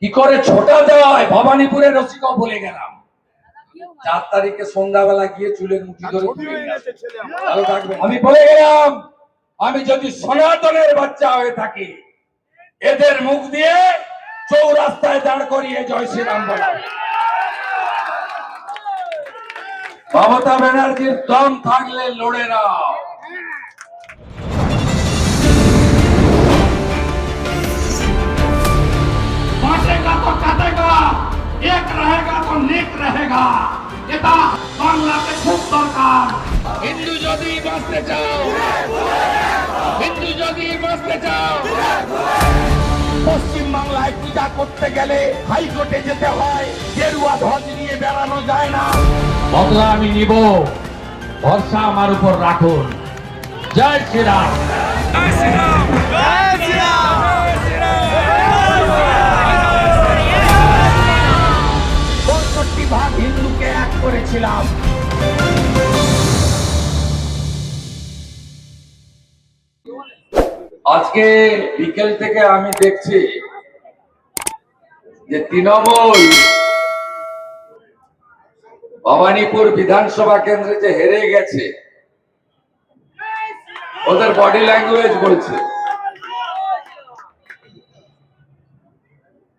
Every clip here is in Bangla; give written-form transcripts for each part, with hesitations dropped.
কি করে ছোটা দেওয়া হয় ভবানীপুরের রসিকও বলে গেলাম। 4 তারিখে সন্ধ্যাবেলা গিয়ে চুলের মুঠি ধরে ভালো থাকবে। আমি বলে গেলাম, আমি যদি সনাতনের বাচ্চা হয়ে থাকি, এদের মুখ দিয়ে চৌরাস্তায় দাঁড় করিয়ে জয় শ্রীরাম বলা। মমতা ব্যানার্জির দম থাকলে লড়ে নাও। बांटेगा तो काटेगा, एक रहेगा तो नेक रहेगा। এটা বাংলাতে খুব দরকার। হিন্দু যদি বাঁচতে চাও, হিন্দু যদি বাঁচতে চাও, পশ্চিম বাংলায় পূজা করতে গেলে হাইকোর্টে যেতে হয়, গেরুয়া ধ্বজ নিয়ে বেড়ানো যায় না। বদলা আমি নিব, ভরসা আমার উপর রাখুন। জয় শ্রীরাম, জয় শ্রীরাম, জয় শ্রীরাম। ৬৫ ভাগ হিন্দুকে এক করেছিলাম। আজকে বিকেল থেকে আমি দেখছি যে তৃণমূল ভবানীপুর বিধানসভা কেন্দ্রে যে হেরে গেছে, ওদের বডি ল্যাঙ্গুয়েজ বলছে।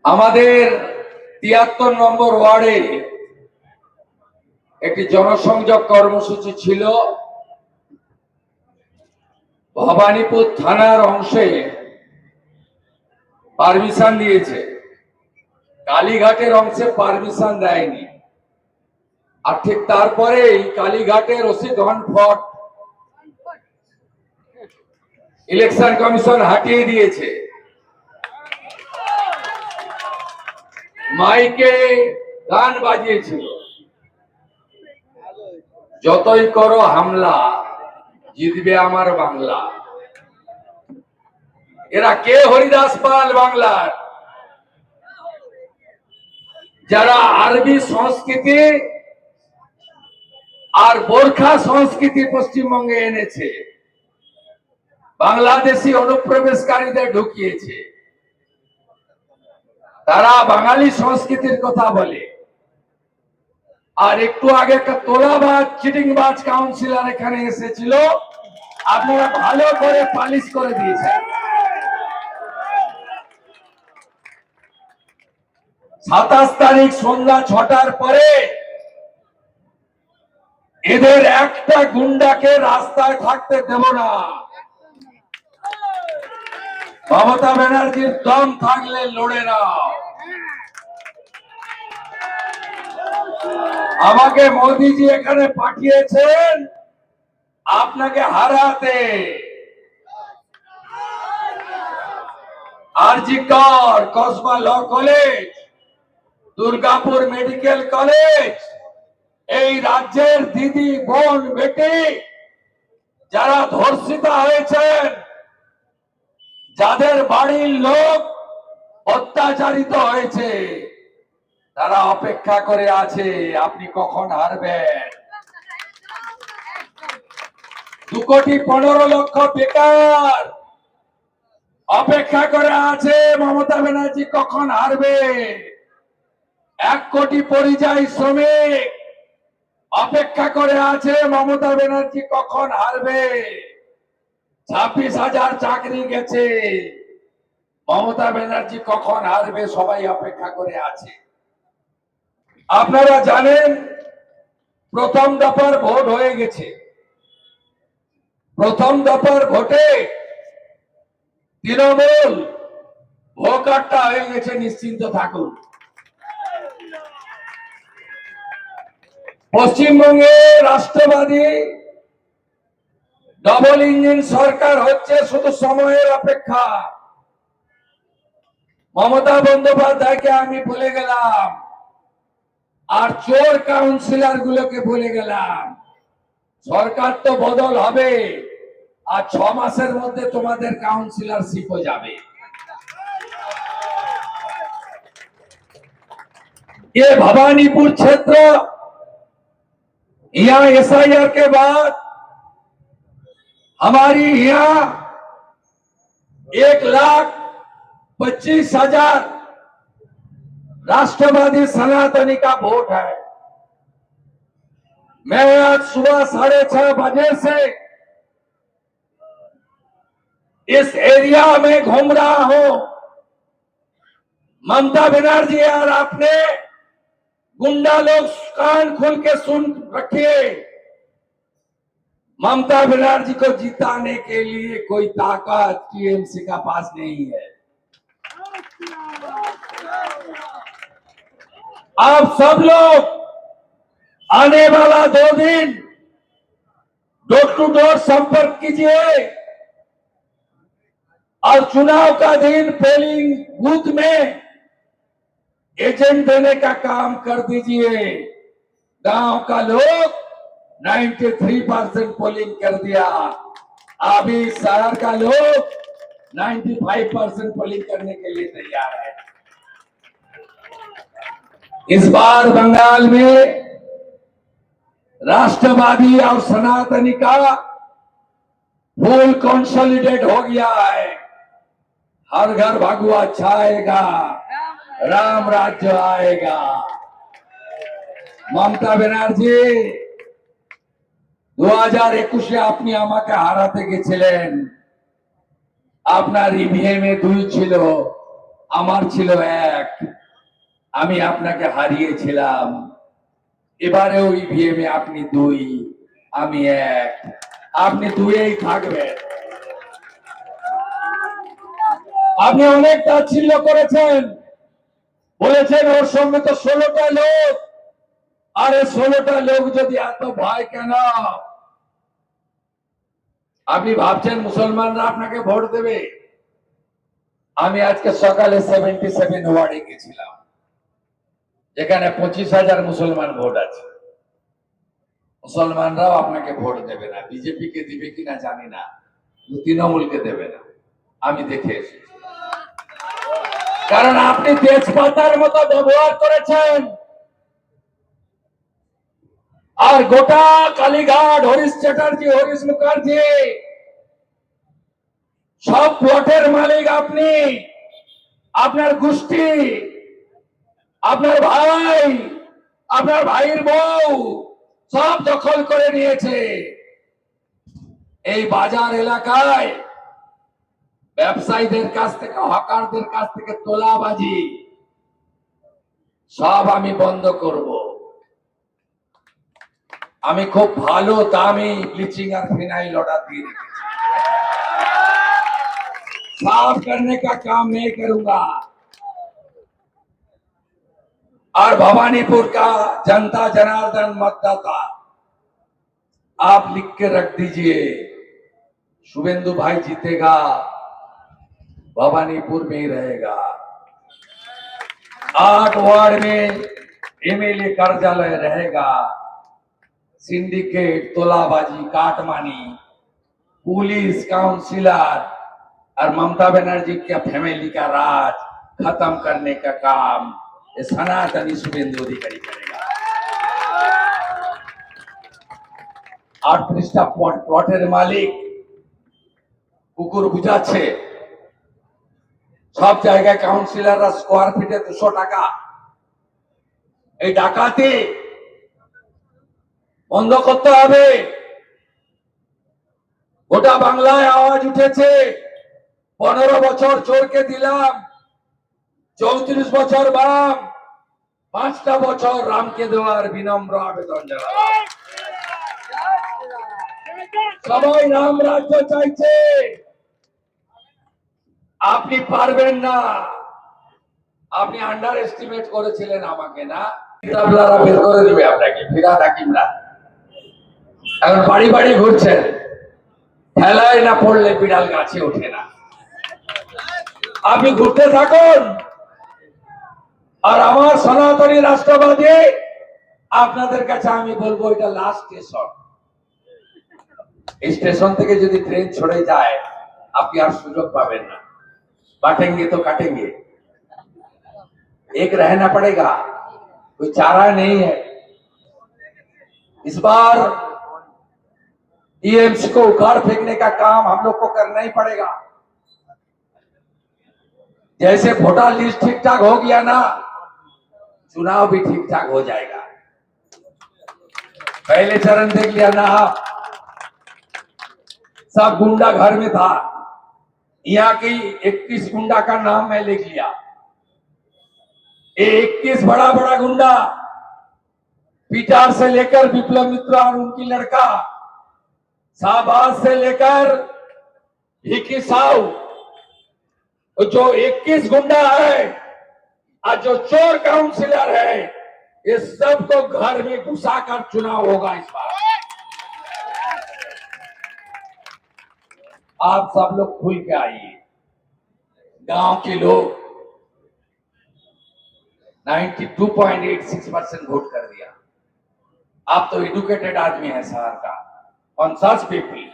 আমাদের ৭৩ নম্বর ওয়ার্ডে একটি জনসংযোগ কর্মসূচি ছিল। ভবানীপুর থানার অংশে পারমিশন দিয়েছে, কালীঘাটের অংশে পারমিশন দেয়নি। আর ঠিক তারপরেই কালীঘাটের ওসি ধনফট ইলেকশন কমিশন হাটিয়ে দিয়েছে। মাইকে গান বাজিয়েছিল, যতই করো হামলা জিতবে আমার বাংলা। এরা কে? হরিদাস পাল বাংলার, যারা আরবি সংস্কৃতি আর বোরখা সংস্কৃতি পশ্চিমবঙ্গে এনেছে, বাংলাদেশি অনুপ্রবেশকারীদের ঢুকিয়েছে। তারা বাঙালি সংস্কৃতির কথা বলে। আর একটু আগে একটা তোলাবাজ চিটিংবাজ কাউন্সিলর এখানে এসেছিল, আপনারা ভালো করে পালিশ করে দিয়েছেন। ২৭ তারিখ সন্ধ্যা ৬টার পরে এদের একটা গুন্ডাকে রাস্তায় থাকতে দেব না। মমতা ব্যানার্জির দম থাকলে লড়ে নাও। আমাকে মোদিজি এখানে পাঠিয়েছেন আপনাকে হারাতে। R G Kar, Kasba law college, Durgapur medical college, এই রাজ্যের দিদি বোন বেটি যারা ধর্ষিতা হয়েছেন, যাদের বাড়ির লোক অত্যাচারিত হয়েছে, তারা অপেক্ষা করে আছে আপনি কখন হারবেন। ২,১৫,০০,০০০ বেকার অপেক্ষা করে আছে মমতা ব্যানার্জি কখন হারবে। ১,০০,০০,০০০ পরিযায়ী শ্রমিক অপেক্ষা করে আছে মমতা ব্যানার্জি কখন হারবে। ২৬,০০০ চাকরি গেছে, মমতা ব্যানার্জি কখন হারবে সবাই অপেক্ষা করে আছে। আপনারা জানেন প্রথম দফার ভোট হয়ে গেছে। প্রথম দফার ভোটে তৃণমূল ভোকারটা হয়ে গেছে, নিশ্চিন্ত থাকুন। পশ্চিমবঙ্গে রাষ্ট্রবাদী ডবল ইঞ্জিন সরকার হচ্ছে, শুধু সময়ের অপেক্ষা। মমতা বন্দ্যোপাধ্যায়কে আমি বলে গেলাম, আর চোর কাউন্সিলর গুলোকে বলে গেলাম, সরকার তো বদল হবে, আর ৬ মাসের মধ্যে তোমাদের কাউন্সিলরশিপও যাবে। ये भवानीपुर क्षेत्र, यहाँ एसआईआर के बाद हमारी यहाँ 1,25,000 राष्ट्रवादी सनातनी का वोट है। मैं आज सुबह 6:30 बजे से इस एरिया में घूम रहा हूं। ममता बनर्जी और आपने गुंडा लोग कान खोल के सुन रखिए, ममता बनर्जी को जिताने के लिए कोई ताकत टीएमसी का पास नहीं है। आप सब लोग आने वाला 2 दिन डोर टू डोर संपर्क कीजिए और चुनाव का दिन पोलिंग बूथ में एजेंट देने का काम कर दीजिए। गांव का लोग 93% पोलिंग कर दिया, अभी शहर का लोग 95% पोलिंग करने के लिए तैयार है। इस बार बंगाल में राष्ट्रवादी और सनातनी का फुल कंसोलिडेट हो गया है। हर घर भगवा छाएगा, राम राज्य आएगा। ममता बनर्जी 2021 আপনি আমাকে হারাতে গেছিলেন, আপনার ইভিএমে 2 ছিল, আমার ছিল 1, আমি আপনাকে হারিয়েছিলাম। এবারেও ইভিএমে আপনি 2, আমি 1, আপনি 2-এই থাকবেন। আপনি অনেক তাচ্ছিল্য করেছেন, বলেছেন ওর সঙ্গে তো 16টা লোক। আরে 16টা লোক যদি এত ভয় কেন? আপনি ভাবছেন মুসলমানরা আপনাকে ভোট দেবে? আমি আজকে সকালে 77 ওয়ার্ডে গেছিলাম, যেখানে 25,000 মুসলমান ভোট আছে। মুসলমানরাও আপনাকে ভোট দেবে না, বিজেপি কে দিবে কিনা জানি না, তৃণমূলকে দেবে না, আমি দেখে এসেছি। কারণ আপনি তেজপাতার মতো ব্যবহার করেছেন। আর গোটা কালীঘাট, হরিশ চ্যাটার্জি, হরিশ মুখার্জি সব প্লটের মালিক আপনি, আপনার গোষ্ঠী, আপনার ভাই, আপনার ভাইয়ের বউ সব দখল করে নিয়েছে। এই বাজার এলাকায় ব্যবসায়ীদের কাছ থেকে, হকারদের কাছ থেকে তোলাবাজি সব আমি বন্ধ করব। আমি খুব ভালো দামি ব্লিচিং और फिनाइल ऑर्डर दिए রেখেছি। साफ करने का काम मैं करूंगा। और भवानीपुर का जनता जनार्दन मतदाता आप लिख के रख दीजिए, शुभेंदु भाई जीतेगा, भवानीपुर में ही रहेगा। 8 वार्ड में एमएलए कार्यालय रहेगा। सिंडिकेट, तोलाबाजी, काटमानी, पुलिस, काउंसिलर और ममता बनर्जी के फैमिली का राज खत्म करने का काम ये सनातनी शुभेंदु अधिकारी करेगा। 38টা প্লটের মালিক কুকুর বুঝাচ্ছে, সব জায়গায় কাউন্সিলররা স্কোয়ার ফিটে 200 টাকা। এই ডাকাতি বন্ধ করতে হবে। গোটা বাংলায় আওয়াজ উঠেছে, 15 বছর চোরকে দিলাম, 34 বছর বাম, 5টা বছর রামকে দেওয়ার বিনম্র আবেদন জানালাম। সবাই রাম রাজ্য চাইছে, আপনি পারবেন না। আপনি আন্ডার এস্টিমেট করেছিলেন আমাকে, না? ফিরাবলারা বের করে দিবে আপনাকে, ফিরাদ হাকিমরা। এখন বাড়ি বাড়ি ঘুরছেন, ঠেলায় না পড়লে বিড়াল গাছে ওঠে না। আপনি ঘুরতে থাকুন। আর আমার সনাতনী রাষ্ট্রবাদী আপনাদের কাছে আমি বলবো, এটা লাস্ট স্টেশন। এই স্টেশন থেকে যদি ট্রেন ছড়ে যায় আপনি আর সুযোগ পাবেন না। बांटेंगे तो काटेंगे, एक रहना पड़ेगा, कोई चारा नहीं है। इस बार टीएमसी को उखाड़ फेंकने का काम हम लोग को करना ही पड़ेगा। जैसे वोटर लिस्ट ठीक ठाक हो गया ना, चुनाव भी ठीक ठाक हो जाएगा। पहले चरण देख लिया ना आप, सब गुंडा घर में था। यहाँ की 21 गुंडा का नाम मैं लिख लिया। 21 बड़ा बड़ा गुंडा, पीटार से लेकर विप्लव मित्रा और उनकी लड़का, शाहबाज से लेकर भिकी साहू, जो 21 गुंडा है और जो चोर काउंसिलर है, ये सबको घर में घुसाकर चुनाव होगा इस बार। आप सब लोग खुल के आइए। गांव के लोग 92.86% वोट कर दिया। आप तो एडुकेटेड आदमी है शहर का, ऑन सच पीपल,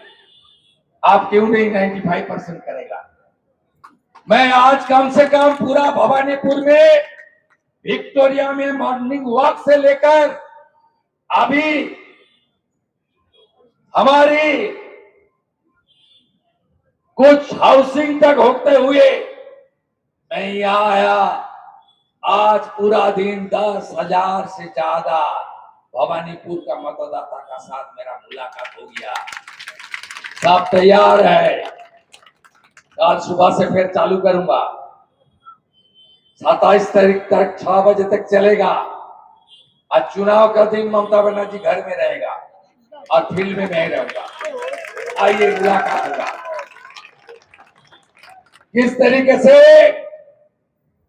आप क्यों नहीं 95% करेगा? मैं आज कम से कम पूरा भवानीपुर में, विक्टोरिया में मॉर्निंग वॉक से लेकर अभी हमारी कुछ हाउसिंग तक होते हुए मैं यहां आया। आज पूरा दिन 10,000 से ज्यादा भवानीपुर का मतदाता का साथ मेरा मुलाकात हो गया। सब तैयार है, कल सुबह से फिर चालू करूंगा। 27 तारीख तक 6 बजे तक चलेगा। आज चुनाव का दिन ममता बनर्जी घर में रहेगा और फील्ड में मैं रहूंगा। आइए मुलाकात होगा। किस तरीके से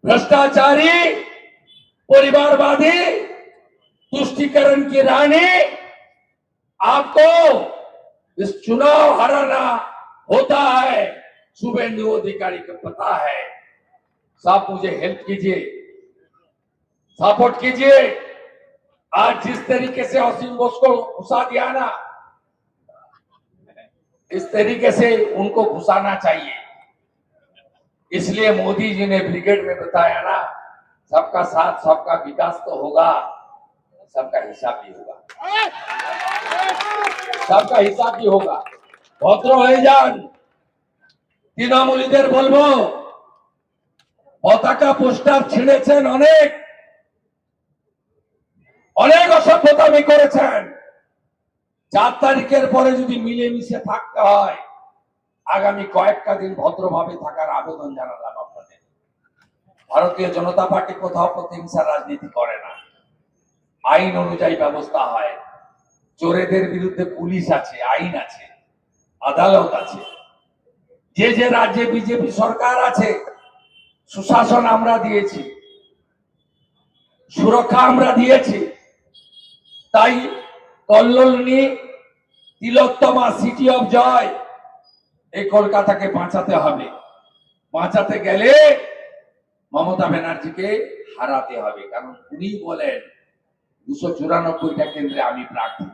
भ्रष्टाचारी, परिवारवादी, तुष्टीकरण की रानी आपको इस चुनाव हराना होता है, शुभेंदु अधिकारी को पता है। सब मुझे हेल्प कीजिए, सपोर्ट कीजिए। आज जिस तरीके से असीम बोस को घुसा दिया ना, इस तरीके से उनको घुसाना चाहिए। इसलिए मोदी जी ने ब्रिगेड में बताया ना, सबका साथ सबका विकास तो होगा, सबका हिसाब भी होगा, सबका हिसाब भी होगा। ভদ্র হয়ে যান, তৃণমূলীদের বলবো পতাকা পোস্টার ছিঁড়েছেন, অনেক অনেক অসভ্যতামি করেছেন। 4 তারিখের পরে যদি মিলেমিশে থাকতে হয়, আগামী কয়েকটা দিন ভদ্রভাবে থাকার আবেদন জানালাম আপনাদের। ভারতীয় জনতা পার্টি কোথাও প্রতিহিংসা রাজনীতি করে না, আইন অনুযায়ী ব্যবস্থা হয়। চোরেদের বিরুদ্ধে পুলিশ আছে, আইন আছে, আদালত আছে। যে যে রাজ্যে বিজেপি সরকার আছে, সুশাসন আমরা দিয়েছি, সুরক্ষা আমরা দিয়েছি। তাই কল্লোলিনী, তিলোত্তমা, সিটি অফ জয়, এই কলকাতাকে বাঁচাতে হবে। বাঁচাতে গেলে মমতা ব্যানার্জিকে হারাতে হবে, কারণ উনি বলেন 294টা কেন্দ্রে আমি প্রার্থী।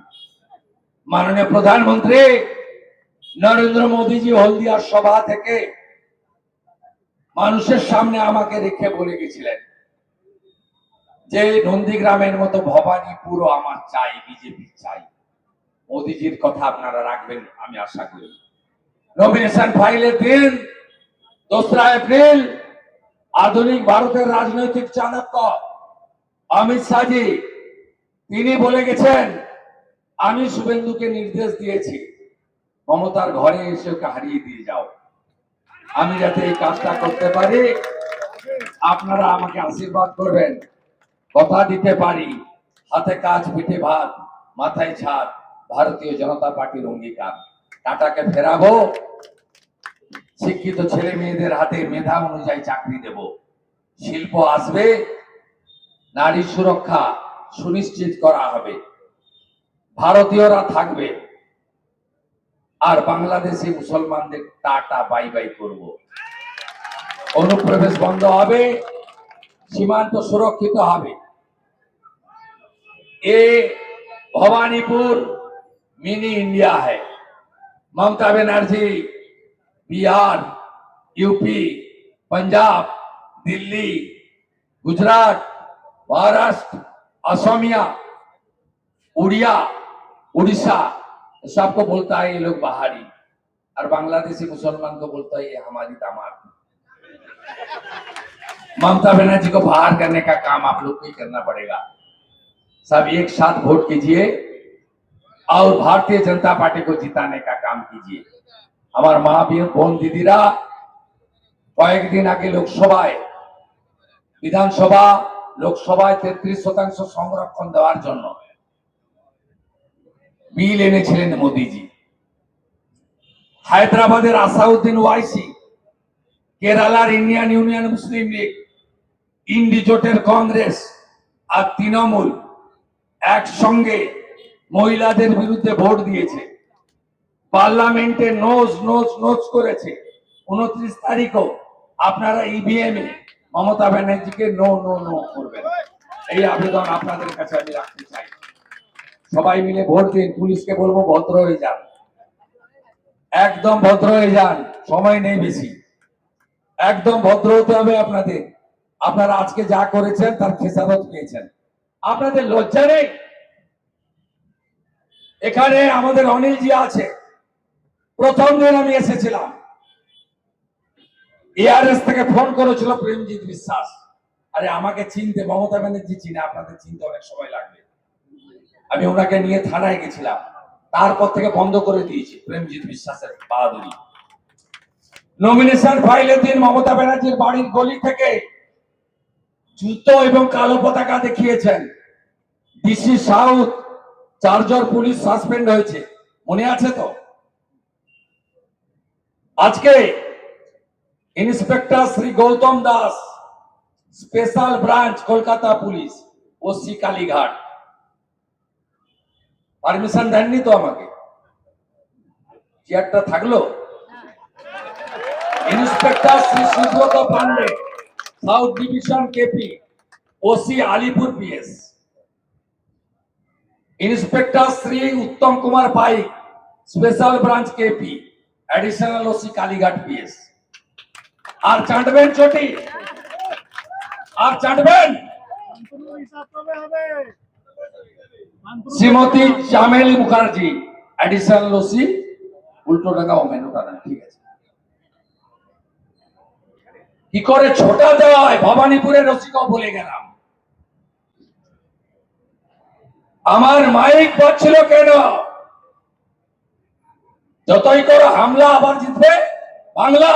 মাননীয় প্রধানমন্ত্রী নরেন্দ্র মোদীজি হলদিয়ার সভা থেকে মানুষের সামনে আমাকে রেখে বলে গেছিলেন যে নন্দীগ্রামের মতো ভবানীপুরও আমার চাই, বিজেপি চাই। মোদীজির কথা আপনারা রাখবেন আমি আশা করি। নমিনেশন ফাইলের দিন 2রা এপ্রিল আধুনিক ভারতের রাজনৈতিক চাণক্য অমিত শাহজি তিনি বলে গেছেন, আমি শুভেন্দুকে নির্দেশ দিয়েছি মমতার ঘরে এসে ওকে হারিয়ে দিয়ে যাও। আমি যাতে এই কাজটা করতে পারি, আপনারা আমাকে আশীর্বাদ করবেন। কথা দিতে পারি, হাতে কাজ, পিঠে ভাত, মাথায় ছাদ, ভারতীয় জনতা পার্টির অঙ্গীকার। টাটাকে ফেরাবো, শিক্ষিত ছেলে মেয়েদের হাতে মেধা অনুযায়ী চাকরি দেব, শিল্প আসবে, নারী সুরক্ষা সুনিশ্চিত করা হবে, ভারতীয়রা থাকবে, আর বাংলাদেশি মুসলমানদের টাটা বাই বাই করব। অনুপ্রবেশ বন্ধ হবে, সীমান্ত সুরক্ষিত হবে। ये भवानीपुर मिनी इंडिया है। ममता बनर्जी बिहार, यूपी, पंजाब, दिल्ली, गुजरात, महाराष्ट्र, असमिया, उड़िया, उड़ीसा सबको बोलता है ये लोग बाहरी, और बांग्लादेशी मुसलमान को बोलता है ये हमारी दामाद। ममता बनर्जी को बाहर करने का काम आप लोग को ही करना पड़ेगा। सब एक साथ वोट कीजिए और भारतीय जनता पार्टी को जिताने का काम कीजिए। हमार माँ बोन दीदीरा कয়েকদিন আগে লোকসভায় বিধানসভা লোকসভায় 33% সংরক্ষণ দেওয়ার জন্য বিল এনেছিলেন মোদিজি। হায়দ্রাবাদের আসাউদ্দিন ওয়াইসি, কেরালার ইন্ডিয়ান ইউনিয়ন মুসলিম লীগ, ইন্ডি জোটের কংগ্রেস আর তৃণমূল একসঙ্গে মহিলাদের বিরুদ্ধে ভোট দিয়েছে। পার্লামেন্টে নোজ নোজ নোজ করেছে। 29 তারিখও আপনারা ইভিএম এ মমতা ব্যানার্জিকে নো নো নো করবেন, এই আবেদন আপনাদের কাছে আমি রাখতে চাই। সবাই মিলে ভোট দিন। পুলিশকে বলবো ভদ্র হয়ে যান, একদম ভদ্র হয়ে যান, সময় নেই বেশি। একদম ভদ্র হতে হবে আপনাদের। আপনারা আজকে যা করেছেন তার খেসারত পেয়েছেন, আপনাদের লজ্জা নেই? এখানে আমাদের অনিলজি আছে, প্রথম দিন আমি এসেছিলাম, এআরএস থেকে ফোন করেছিল প্রেমজিৎ বিশ্বাস। আরে আমাকে চিনতে মমতা ব্যানার্জি চিনে, আপনাদের চিনতে অনেক সময় লাগবে। আমি ওনাকে নিয়ে থানায় গেছিলাম, তারপর থেকে বন্ধ করে দিয়েছি প্রেমজিৎ বিশ্বাসের বাহাদুরি। নমিনেশন ফাইলের দিন মমতা ব্যানার্জির বাড়ির গলি থেকে জুতো এবং কালো পতাকা দেখিয়েছেন। ডিসি সাউথ 4 জন পুলিশ সাসপেন্ড হয়েছে, মনে আছে তো? আজকে inspector Shri Gautam Das, special branch Kolkata police, OC Kalighat, permission দেননি তো আমাকে, চেয়ারটা থাকলো। Inspector Shri Subrata Pandey, south division KP, OC Alipur PS. Inspector Shri Uttam Kumar Paik, special branch KP, additional OC Kalighat PS. আর চাটবেন চটি, আর চাটবেন। শ্রীমতী চামেলি মুখার্জি, এডিশনাল ওসি উল্টোডাঙ্গা ওমেনুটানা। ঠিক আছে, কি করে ছোটা দেওয়া হয় ভবানীপুরের রসিকও বলে গেলাম। আমার মাইক বাজছিল কেন? যতই করো হামলা, আবার জিতবে বাংলা।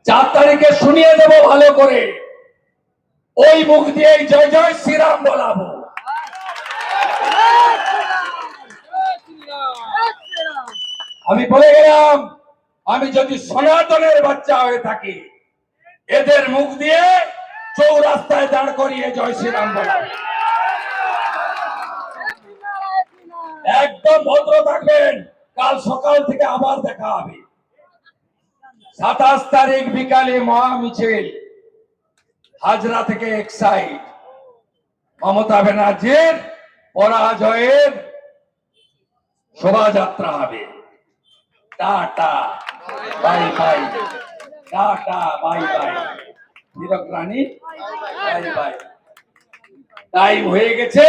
4 তারিখে শুনিয়ে দেব ভালো করে, ওই মুখ দিয়ে জয় জয় শ্রীরাম বলাবো। আমি বলে গেলাম, আমি যদি সনাতনের বাচ্চা হয়ে থাকি, এদের মুখ দিয়ে চৌরাস্তায় দাঁড় করিয়ে জয় শ্রীরাম বলাবো। একদম ভদ্র থাকবেন। কাল সকাল থেকে আবার দেখা হবে। 27 তারিখ বিকালে মহা মিছিল হাজরা থেকে এক্সাইড, মমতা ব্যানার্জির পরাজয়ের শোভাযাত্রা হবে। Tata bye bye, tata bye bye, Hirak Rani bye bye. Time হয়ে গেছে,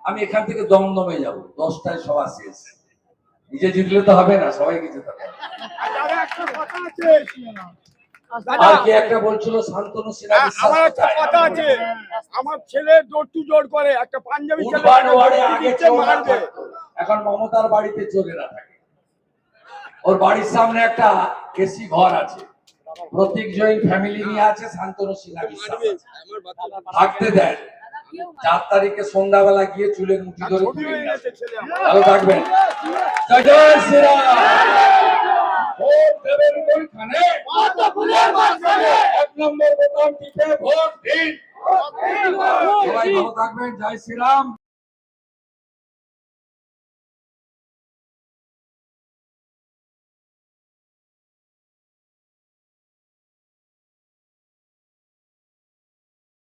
আমি এখান থেকে দমদমে যাব, 10টায় সভা শেষ। নিজে জিতলে তো হবে না, সবাইকে যেতে হবে। আর কি একটা বলছিল শান্তনু সিনহা বিশ্বাস। আমার একটা কথা আছে, আমার ছেলে ডোর টু ডোর করে, একটা পাঞ্জাবি ছেলে উডবান ওয়ার্ডে আগে চোরেরা থাকতো, এখন মমতার বাড়িতে চোরেরা থাকে। ওর বাড়ির সামনে একটা এসি ঘর আছে, প্রতীক জৈন ফ্যামিলি নিয়ে আছে, শান্তনু সিনহা বিশ্বাস থাকতে দেয়। 4 তারিখে সন্ধ্যাবেলা গিয়ে চুলের মুঠি ধরে তুলে নিয়ে আসবে। ভালো থাকবেন। জয় জয় শ্রীরাম। ভোট দেবেন কোনখানে? 1 নম্বর বোতাম টিপে ভোট দিন। সবাই ভালো থাকবেন। জয় শ্রীরাম।